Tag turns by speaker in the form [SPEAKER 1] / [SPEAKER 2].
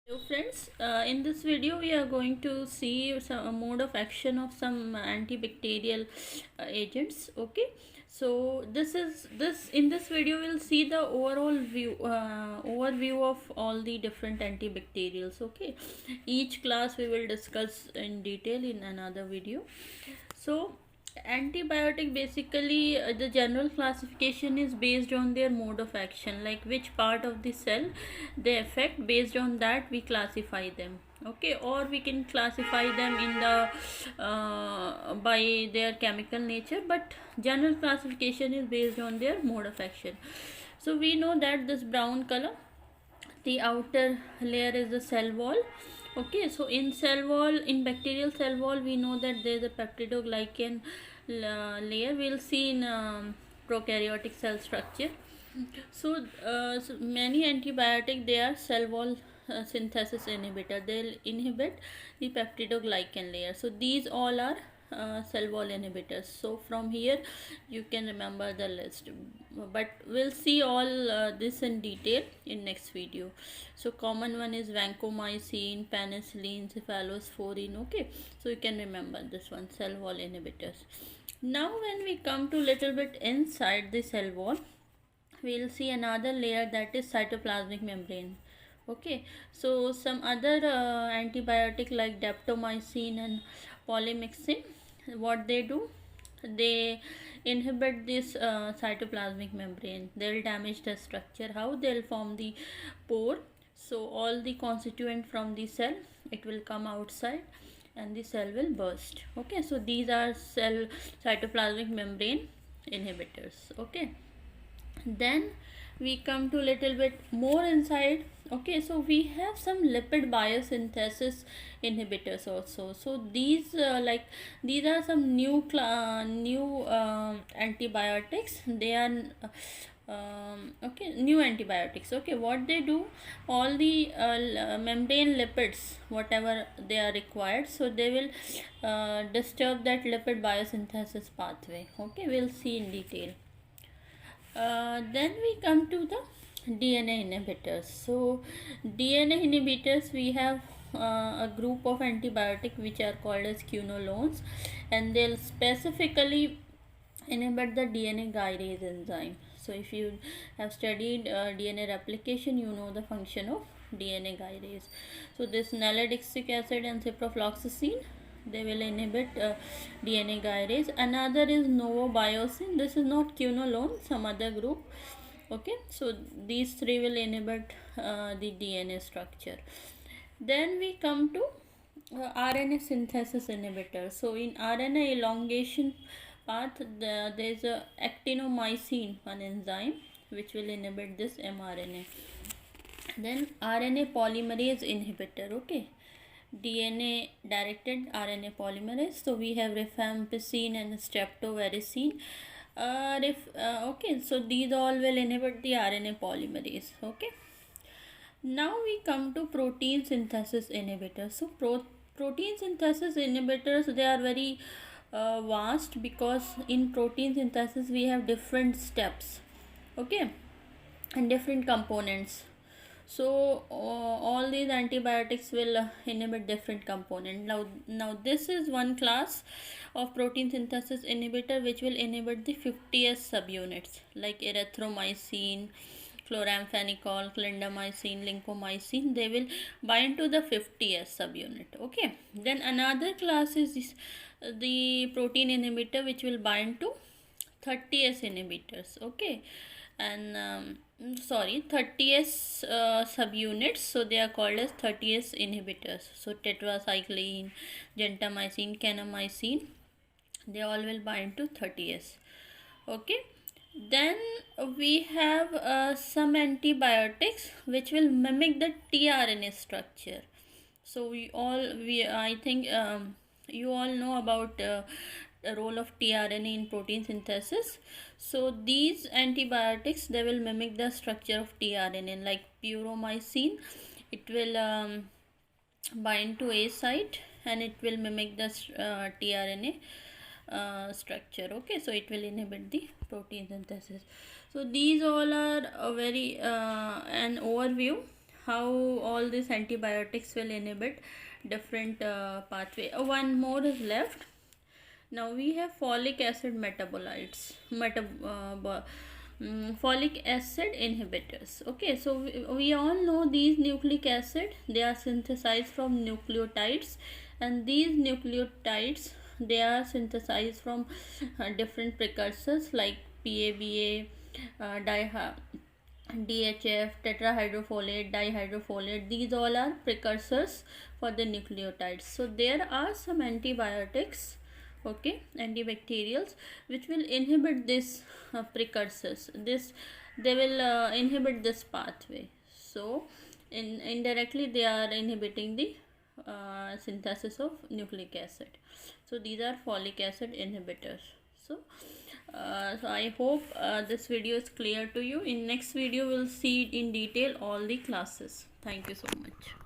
[SPEAKER 1] Hello friends, in this video we are going to see some a mode of action of some antibacterial agents. Okay, so this in this video we'll see the overall overview of all the different antibacterials. Okay, each class we will discuss in detail in another video. So antibiotic basically the general classification is based on their mode of action, like which part of the cell they affect. Based on that we classify them. Okay, or we can classify them in the by their chemical nature, but general classification is based on their mode of action. So we know that this brown color, the outer layer is the cell wall. Okay, so in cell wall, in bacterial cell wall, we know that there is a peptidoglycan layer. We'll see in prokaryotic cell structure. So many antibiotic, they are cell wall synthesis inhibitor. They'll inhibit the peptidoglycan layer. So these all are cell wall inhibitors. So from here you can remember the list, but we'll see all this in detail in next video. So common one is vancomycin, penicillin, cephalosporin. Okay, so you can remember this one, cell wall inhibitors. Now when we come to little bit inside the cell wall, we'll see another layer, that is cytoplasmic membrane. Okay, so some other antibiotic like daptomycin and polymyxin, what they do, they inhibit this cytoplasmic membrane. They'll damage the structure. How? They'll form the pore, so all the constituent from the cell, it will come outside and the cell will burst. Okay, so these are cell cytoplasmic membrane inhibitors. Okay, then we come to little bit more inside. Okay, so we have some lipid biosynthesis inhibitors also. So these these are some new antibiotics. They are okay, new antibiotics. Okay, what they do, all the membrane lipids whatever they are required, so they will disturb that lipid biosynthesis pathway. Okay, we'll see in detail. Then we come to the DNA inhibitors. So DNA inhibitors, we have a group of antibiotic which are called as quinolones, and they'll specifically inhibit the DNA gyrase enzyme. So if you have studied DNA replication, you know the function of DNA gyrase. So this nalidixic acid and ciprofloxacin, they will inhibit DNA gyrase. Another is novobiocin. This is not quinolone, some other group. Okay, so these three will inhibit the DNA structure. Then we come to RNA synthesis inhibitor. So in RNA elongation path, there is a actinomycin, one enzyme which will inhibit this mRNA. Then RNA polymerase inhibitor. Okay, DNA directed RNA polymerase. So we have rifampicin and streptoviricin. Okay, so these all will inhibit the RNA polymerase. Okay, now we come to protein synthesis inhibitors. So protein synthesis inhibitors, they are very vast, because in protein synthesis we have different steps. Okay, and different components. So all these antibiotics will inhibit different component. Now this is one class of protein synthesis inhibitor which will inhibit the 50S subunits, like erythromycin, chloramphenicol, clindamycin, lincomycin. They will bind to the 50S subunit. Okay, then another class is the protein inhibitor which will bind to 30S inhibitors. Okay, and 30S subunits, so they are called as 30S inhibitors. So tetracycline, gentamicin, kanamycin, they all will bind to 30S. Okay, then we have some antibiotics which will mimic the tRNA structure. So I think you all know about the role of tRNA in protein synthesis. So these antibiotics, they will mimic the structure of tRNA, like puromycin. It will bind to A site and it will mimic the tRNA structure. Okay, so it will inhibit the protein synthesis. So these all are a very an overview how all these antibiotics will inhibit different pathway. One more is left. Now we have folic acid metabolites, folic acid inhibitors. Okay, so we all know these nucleic acid, they are synthesized from nucleotides, and these nucleotides, they are synthesized from different precursors like PABA, DHF, tetrahydrofolate, dihydrofolate. These all are precursors for the nucleotides. So there are some antibiotics, okay, antibacterials, which will inhibit this precursors. They will inhibit this pathway. So indirectly they are inhibiting the synthesis of nucleic acid. So these are folic acid inhibitors. So I hope this video is clear to you. In next video we'll see in detail all the classes. Thank you so much.